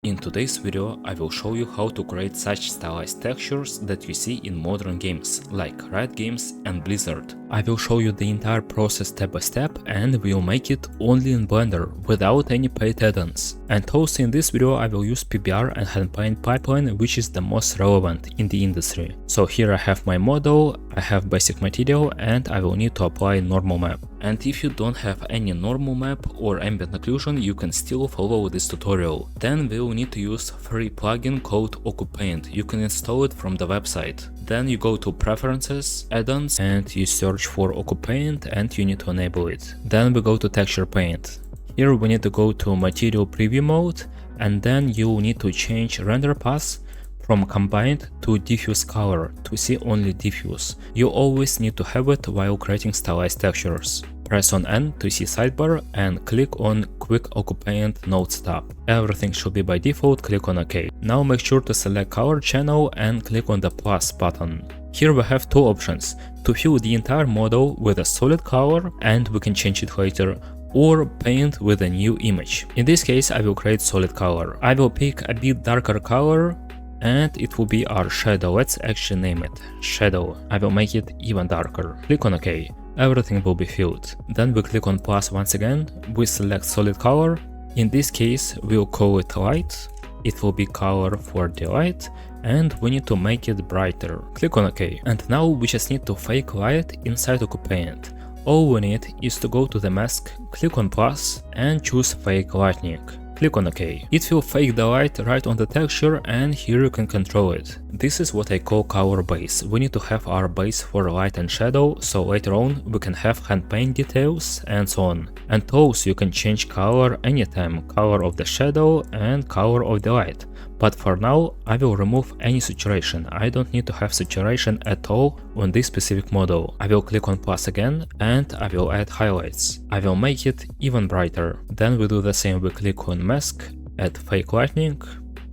In today's video, I will show you how to create such stylized textures that you see in modern games, like Riot games and Blizzard. I will show you the entire process step by step and we'll make it only in Blender, without any paid add-ons. And also in this video I will use PBR and handpaint pipeline, which is the most relevant in the industry. So here I have my model, I have basic material, and I will need to apply normal map. And if you don't have any normal map or ambient occlusion, you can still follow this tutorial. Then we will need to use free plugin called OcuPaint. You can install it from the website. Then you go to Preferences, Add-ons, and you search for OcuPaint and you need to enable it. Then we go to Texture Paint. Here we need to go to Material Preview mode, and then you will need to change render path from combined to diffuse color to see only diffuse. You always need to have it while creating stylized textures. Press on N to see sidebar and click on Quick OcuPaint Nodes tab. Everything should be by default, click on OK. Now make sure to select color channel and click on the plus button. Here we have two options: to fill the entire model with a solid color and we can change it later, or paint with a new image. In this case I will create solid color. I will pick a bit darker color and it will be our shadow. Let's actually name it shadow. I will make it even darker. Click on OK. Everything will be filled. Then we click on plus once again. We select solid color. In this case we'll call it light. It will be color for the light, and we need to make it brighter. Click on OK. And now we just need to fake light inside OcuPaint. All we need is to go to the mask, click on plus and choose fake lightning. Click on OK. It will fake the light right on the texture, and here you can control it. This is what I call color base. We need to have our base for light and shadow, so later on we can have hand paint details and so on. And also you can change color anytime, color of the shadow and color of the light. But for now I will remove any saturation. I don't need to have saturation at all on this specific model. I will click on plus again and I will add highlights. I will make it even brighter. Then we do the same. We click on mask, add fake lightning,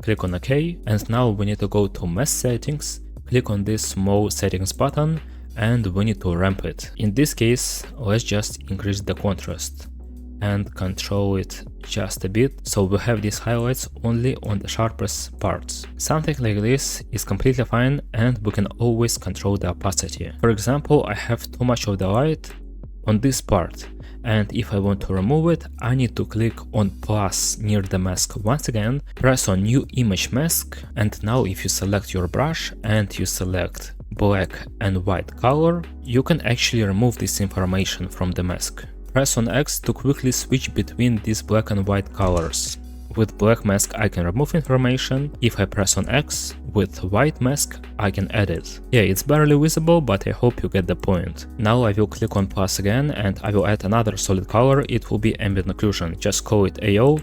click on OK, and now we need to go to mask settings, click on this small settings button and we need to ramp it. In this case let's just increase the contrast and control it just a bit, so we have these highlights only on the sharpest parts. Something like this is completely fine, and we can always control the opacity. For example, I have too much of the light on this part, and if I want to remove it, I need to click on plus near the mask once again, press on new image mask, and now if you select your brush and you select black and white color, you can actually remove this information from the mask. Press on X to quickly switch between these black and white colors. With black mask I can remove information. If I press on X with white mask I can add it. Yeah, it's barely visible, but I hope you get the point. Now I will click on plus again and I will add another solid color. It will be ambient occlusion. Just call it AO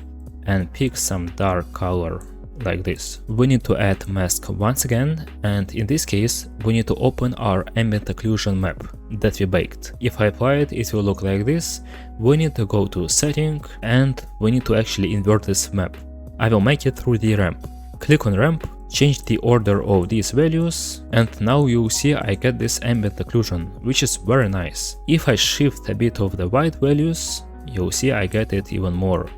and pick some dark color like this. We need to add mask once again, and in this case we need to open our ambient occlusion map that we baked. If I apply it, it will look like this. We need to go to setting and we need to actually invert this map. I will make it through the ramp. Click on ramp, change the order of these values, and now you will see I get this ambient occlusion, which is very nice. If I shift a bit of the white values, you'll see I get it even more.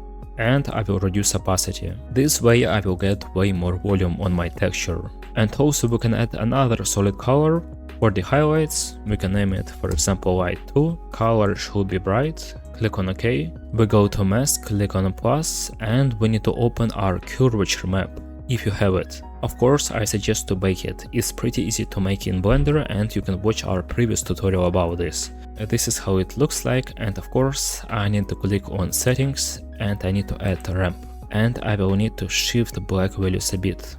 And I will reduce opacity. This way I will get way more volume on my texture. And also we can add another solid color. For the highlights, we can name it, for example, light 2. Color should be bright. Click on OK. We go to mask, click on plus, and we need to open our curvature map, if you have it. Of course, I suggest to bake it. It's pretty easy to make in Blender and you can watch our previous tutorial about this. This is how it looks like, and of course I need to click on settings and I need to add ramp. And I will need to shift black values a bit,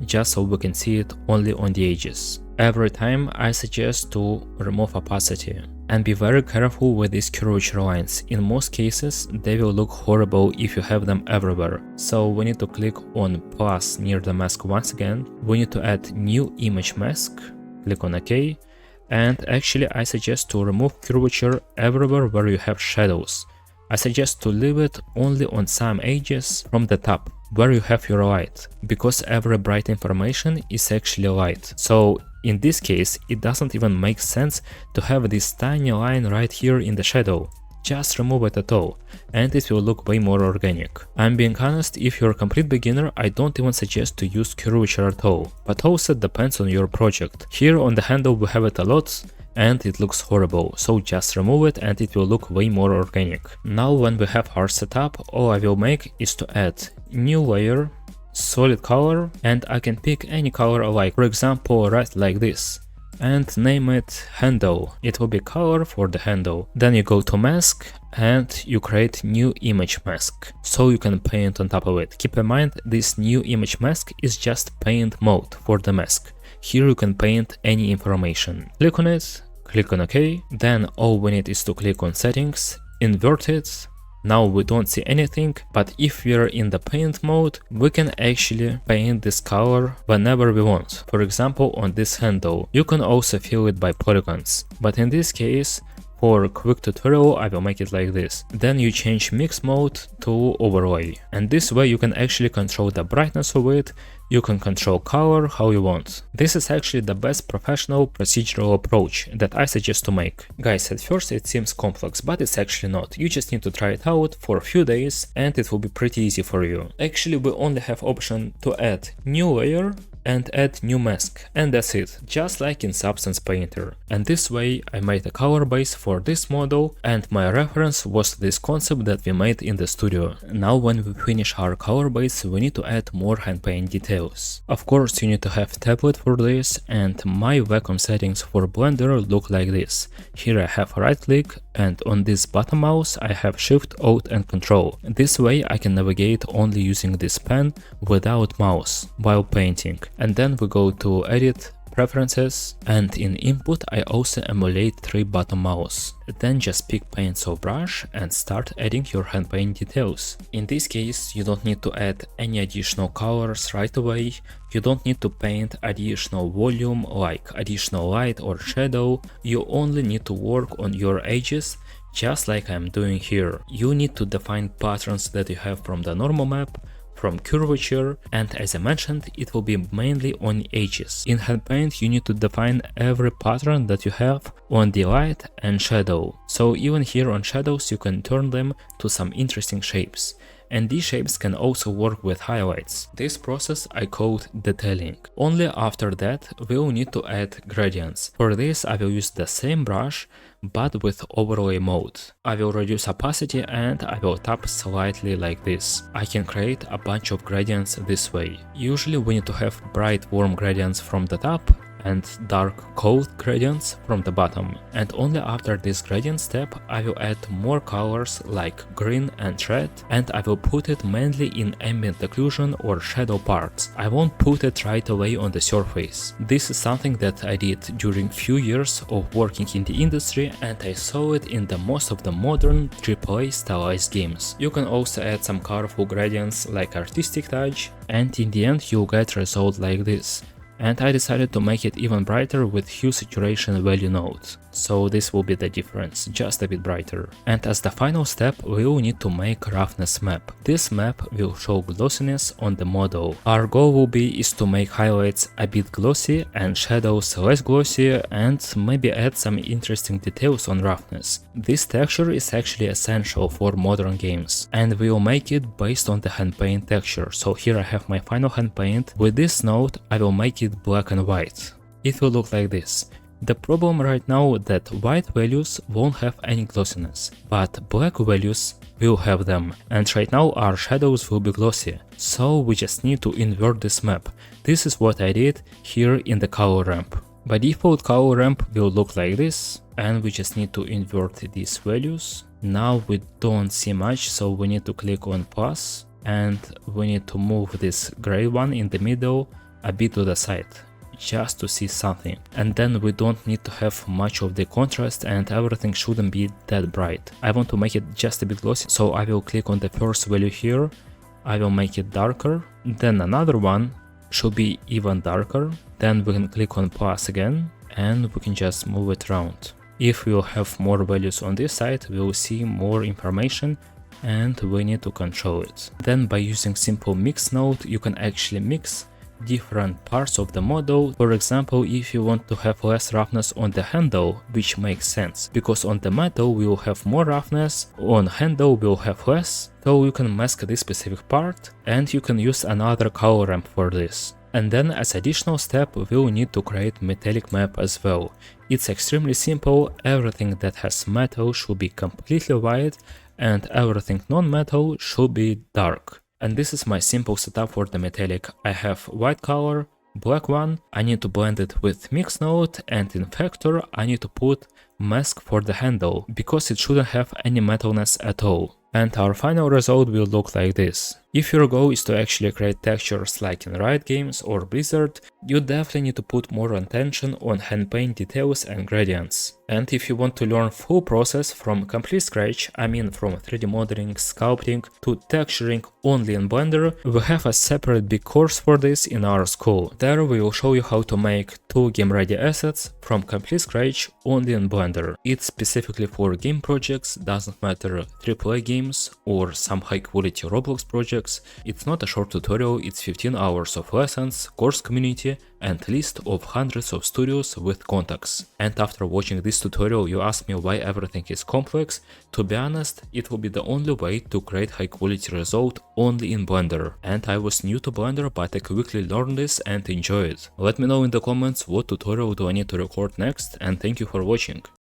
just so we can see it only on the edges. Every time I suggest to remove opacity. And be very careful with these curvature lines. In most cases they will look horrible if you have them everywhere. So we need to click on plus near the mask once again. We need to add new image mask, click on OK. And actually I suggest to remove curvature everywhere where you have shadows. I suggest to leave it only on some edges from the top where you have your light, because every bright information is actually light. So in this case it doesn't even make sense to have this tiny line right here in the shadow. just remove it at all, and it will look way more organic. I'm being honest, if you're a complete beginner, I don't even suggest to use curvature at all, but also depends on your project. Here on the handle we have it a lot, and it looks horrible, so just remove it and it will look way more organic. Now when we have our setup, all I will make is to add new layer, solid color, and I can pick any color I like, for example red like this, and name it handle. It will be color for the handle. Then you go to mask and you create new image mask, so you can paint on top of it. Keep in mind, this new image mask is just paint mode for the mask. Here you can paint any information. Click on it, click on OK, then all we need is to click on settings, invert it. Now we don't see anything, but if we are in the paint mode, we can actually paint this color whenever we want. For example, on this handle, you can also fill it by polygons, but in this case, for a quick tutorial, I will make it like this. Then you change mix mode to overlay, and this way you can actually control the brightness of it. You can control color how you want. This is actually the best professional procedural approach that I suggest to make. Guys, at first it seems complex, but it's actually not. You just need to try it out for a few days and it will be pretty easy for you. Actually, we only have option to add new layer and add new mask, and that's it, just like in Substance Painter. And this way I made a color base for this model, and my reference was this concept that we made in the studio. Now when we finish our color base, we need to add more hand paint details. Of course you need to have tablet for this, and my vacuum settings for Blender look like this. Here I have right click, and on this bottom mouse I have Shift, Alt and Control. This way I can navigate only using this pen without mouse while painting. And then we go to Edit, Preferences, and in Input I also emulate 3 bottom mouse. Then just pick Paint or Brush and start adding your hand paint details. In this case you don't need to add any additional colors right away. You don't need to paint additional volume like additional light or shadow. You only need to work on your edges, just like I'm doing here. You need to define patterns that you have from the normal map, from curvature, and as I mentioned, it will be mainly on edges. In hand paint you need to define every pattern that you have on the light and shadow. So even here on shadows you can turn them to some interesting shapes. And these shapes can also work with highlights. This process I called detailing. Only after that we will need to add gradients. For this I will use the same brush but with overlay mode. I will reduce opacity and I will tap slightly like this. I can create a bunch of gradients this way. Usually we need to have bright warm gradients from the top and dark cold gradients from the bottom. And only after this gradient step I will add more colors like green and red, and I will put it mainly in ambient occlusion or shadow parts. I won't put it right away on the surface. This is something that I did during few years of working in the industry, and I saw it in the most of the modern AAA stylized games. You can also add some colorful gradients like artistic touch, and in the end you'll get result like this. And I decided to make it even brighter with hue saturation value node. So this will be the difference, just a bit brighter. And as the final step, we will need to make roughness map. This map will show glossiness on the model. Our goal will be is to make highlights a bit glossy and shadows less glossy, and maybe add some interesting details on roughness. This texture is actually essential for modern games, and we will make it based on the hand paint texture. So here I have my final hand paint. With this node I will make it black and white. It will look like this. The problem right now that white values won't have any glossiness, but black values will have them, and right now our shadows will be glossy, so we just need to invert this map. This is what I did here in the color ramp. By default color ramp will look like this, and we just need to invert these values. Now we don't see much, so we need to click on plus, and we need to move this gray one in the middle a bit to the side, just to see something. And then we don't need to have much of the contrast, and everything shouldn't be that bright. I want to make it just a bit glossy, so I will click on the first value here. I will make it darker, then another one should be even darker. Then we can click on plus again, and we can just move it around. If we will have more values on this side, we will see more information, and we need to control it. Then by using simple mix node, you can actually mix different parts of the model. For example, if you want to have less roughness on the handle, which makes sense, because on the metal we will have more roughness, on handle we will have less, so you can mask this specific part, and you can use another color ramp for this. And then as additional step, we will need to create metallic map as well. It's extremely simple, everything that has metal should be completely white, and everything non-metal should be dark. And this is my simple setup for the metallic. I have white color, black one, I need to blend it with mix node, and in factor I need to put mask for the handle, because it shouldn't have any metalness at all. And our final result will look like this. If your goal is to actually create textures like in Riot games or Blizzard, you definitely need to put more attention on hand paint details and gradients. And if you want to learn full process from complete scratch, I mean from 3D modeling, sculpting to texturing only in Blender, we have a separate big course for this in our school. There we will show you how to make 2 game ready assets from complete scratch only in Blender. It's specifically for game projects, doesn't matter AAA games or some high quality Roblox projects. It's not a short tutorial, it's 15 hours of lessons, course community, and list of hundreds of studios with contacts. And after watching this tutorial you ask me why everything is complex. To be honest, it will be the only way to create high quality result only in Blender. And I was new to Blender, but I quickly learned this and enjoy it. Let me know in the comments what tutorial do I need to record next, and thank you for watching.